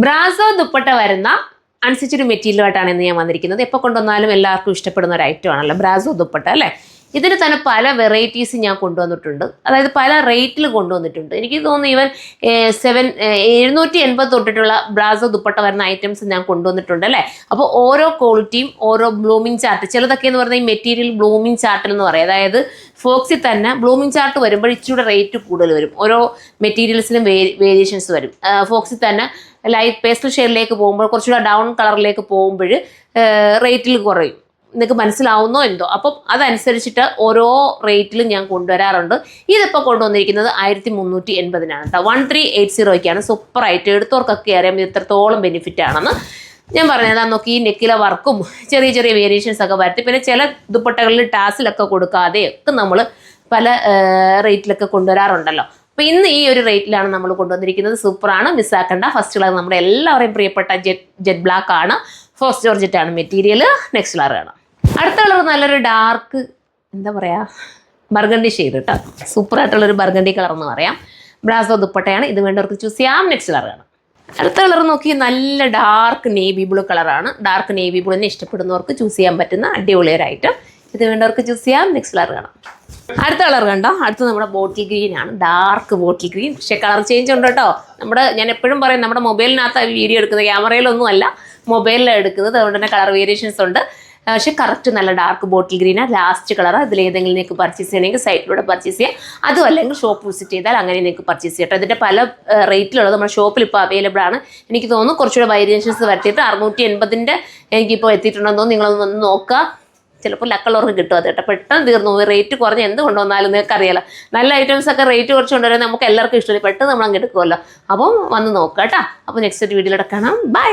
Brasso dupatta വരുന്ന അനുസരിച്ചൊരു മെറ്റീരിയലായിട്ടാണ് ഇന്ന് ഞാൻ വന്നിരിക്കുന്നത്. എപ്പോൾ കൊണ്ടുവന്നാലും എല്ലാവർക്കും ഇഷ്ടപ്പെടുന്ന ഒരു ഐറ്റം ആണല്ലോ ബ്രാസോ ദുപ്പട്ട അല്ലേ. ഇതിന് തന്നെ പല വെറൈറ്റീസ് ഞാൻ കൊണ്ടുവന്നിട്ടുണ്ട്, അതായത് പല റേറ്റിൽ കൊണ്ടുവന്നിട്ടുണ്ട്. എനിക്ക് തോന്നുന്നു ഈവൻ 780 തൊട്ടിട്ടുള്ള ബ്രാസോ ദുപ്പട്ട വരുന്ന ഐറ്റംസ് ഞാൻ കൊണ്ടുവന്നിട്ടുണ്ട് അല്ലേ. അപ്പോൾ ഓരോ ക്വാളിറ്റിയും ഓരോ ബ്ലൂമിങ് ചാർട്ട്, ചിലതൊക്കെ എന്ന് പറഞ്ഞാൽ ഈ മെറ്റീരിയൽ ബ്ലൂമിങ് ചാർട്ടിൽ എന്ന് പറയും. അതായത് ഫോക്സിൽ തന്നെ ബ്ലൂമിങ് ചാർട്ട് വരുമ്പോൾ ഇച്ചിരി റേറ്റ് കൂടുതൽ വരും. ഓരോ മെറ്റീരിയൽസിനും വേരിയേഷൻസ് വരും. ഫോക്സിൽ തന്നെ ലൈറ്റ് പേസ്റ്റൽ ഷെയ്ഡിലേക്ക് പോകുമ്പോൾ കുറച്ചുകൂടെ ഡൗൺ കളറിലേക്ക് പോകുമ്പോൾ റേറ്റിൽ കുറയും. നിങ്ങൾക്ക് മനസ്സിലാവുന്നോ എന്തോ. അപ്പം അതനുസരിച്ചിട്ട് ഓരോ റേറ്റിലും ഞാൻ കൊണ്ടുവരാറുണ്ട്. ഇതിപ്പോൾ കൊണ്ടുവന്നിരിക്കുന്നത് 1380-നാണ് കേട്ടോ. 1380-ക്കാണ്. സൂപ്പറായിട്ട് എടുത്തവർക്കൊക്കെ അറിയാം ഇത് എത്രത്തോളം ബെനിഫിറ്റ് ആണെന്ന്. ഞാൻ പറഞ്ഞത് നോക്കി ഈ നെക്കിലെ വർക്കും ചെറിയ ചെറിയ വേരിയേഷൻസ് ഒക്കെ വരുത്തി. പിന്നെ ചില ദുപ്പട്ടകളിൽ ടാസിലൊക്കെ കൊടുക്കാതെയൊക്കെ നമ്മൾ പല റേറ്റിലൊക്കെ കൊണ്ടുവരാറുണ്ടല്ലോ. അപ്പോൾ ഇന്ന് ഈ ഒരു റേറ്റിലാണ് നമ്മൾ കൊണ്ടുവന്നിരിക്കുന്നത്. സൂപ്പറാണ്, മിസ്സാക്കണ്ട. ഫസ്റ്റ് കളർ നമ്മുടെ എല്ലാവരെയും പ്രിയപ്പെട്ട ജെറ്റ് ബ്ലാക്ക് ആണ്. ഫസ്റ്റ് ജോർജറ്റ് ആണ് മെറ്റീരിയൽ. നെക്സ്റ്റ് കളർ ആണ്. അടുത്ത കളർ നല്ലൊരു ഡാർക്ക് എന്താ പറയുക ബർഗണ്ടി ഷെയ്ഡ് കേട്ടോ. സൂപ്പറായിട്ടുള്ളൊരു ബർഗണ്ടി കളർ എന്ന് പറയാം. ബ്രാസോ ദുപ്പട്ടയാണ്. ഇത് വേണ്ടവർക്ക് ചൂസ് ചെയ്യാം. നെക്സ്റ്റ് കളർ ആണ്. അടുത്ത കളർ നോക്കി നല്ല ഡാർക്ക് നേവി ബ്ലൂ കളറാണ്. ഡാർക്ക് നേവി ബ്ലൂ തന്നെ ഇഷ്ടപ്പെടുന്നവർക്ക് ചൂസ് ചെയ്യാൻ പറ്റുന്ന അടിപൊളിയൊരു ഐറ്റം. ഇത് വേണ്ടവർക്ക് ചൂസ് ചെയ്യാം. നെക്സ്റ്റ് കളർ കാണാം. അടുത്ത കളർ കണ്ടോ, അടുത്ത് നമ്മുടെ ബോട്ടിൽ ഗ്രീൻ ആണ്. Dark bottle green. പക്ഷേ കളർ ചേഞ്ച് ഉണ്ട് കേട്ടോ. ഞാൻ എപ്പോഴും പറയും നമ്മുടെ മൊബൈലിനകത്ത് വീഡിയോ എടുക്കുന്നത്, ക്യാമറയിലൊന്നും അല്ല, മൊബൈലിലാണ് എടുക്കുന്നത്. അതുകൊണ്ട് തന്നെ കളർ വേരിയേഷൻസ് ഉണ്ട്. പക്ഷെ കറക്റ്റ് നല്ല ഡാർക്ക് ബോട്ടിൽ ഗ്രീനാണ്. Last colour. അതിലേതെങ്കിലും നിങ്ങൾക്ക് പർച്ചേസ് ചെയ്യണമെങ്കിൽ സൈറ്റിലൂടെ പർച്ചേസ് ചെയ്യാം. അതും അല്ലെങ്കിൽ ഷോപ്പ് വിസിറ്റ് ചെയ്താൽ അങ്ങനെ നിങ്ങൾക്ക് പർച്ചേസ് ചെയ്യാം. ഇതിൻ്റെ പല റേറ്റിലുള്ളത് നമ്മുടെ ഷോപ്പിൽ ഇപ്പോൾ അവൈലബിൾ ആണ്. എനിക്ക് തോന്നുന്നു കുറച്ചുകൂടെ വേരിയേഷൻസ് വരുത്തിയിട്ട് 680 എനിക്കിപ്പോൾ എത്തിയിട്ടുണ്ടെന്ന് തോന്നുന്നു. നിങ്ങളൊന്ന് വന്ന് നോക്കുക. ചിലപ്പോൾ ലക്കുള്ളവർക്ക് കിട്ടും അത് കേട്ടോ. പെട്ടെന്ന് തീർന്നു. റേറ്റ് കുറഞ്ഞ് എന്ത് കൊണ്ടുവന്നാലും നിങ്ങൾക്ക് അറിയാലോ. നല്ല ഐറ്റംസ് ഒക്കെ റേറ്റ് കുറച്ച് കൊണ്ടുവരാൻ നമുക്ക് എല്ലാവർക്കും ഇഷ്ടമില്ല. പെട്ടെന്ന് നമ്മൾ അങ്ങ് എടുക്കുമല്ലോ. അപ്പം വന്ന് നോക്കാം കേട്ടോ. അപ്പോൾ നെക്സ്റ്റ് ഒരു വീഡിയോയിലൂടെ കാണാം. ബൈ.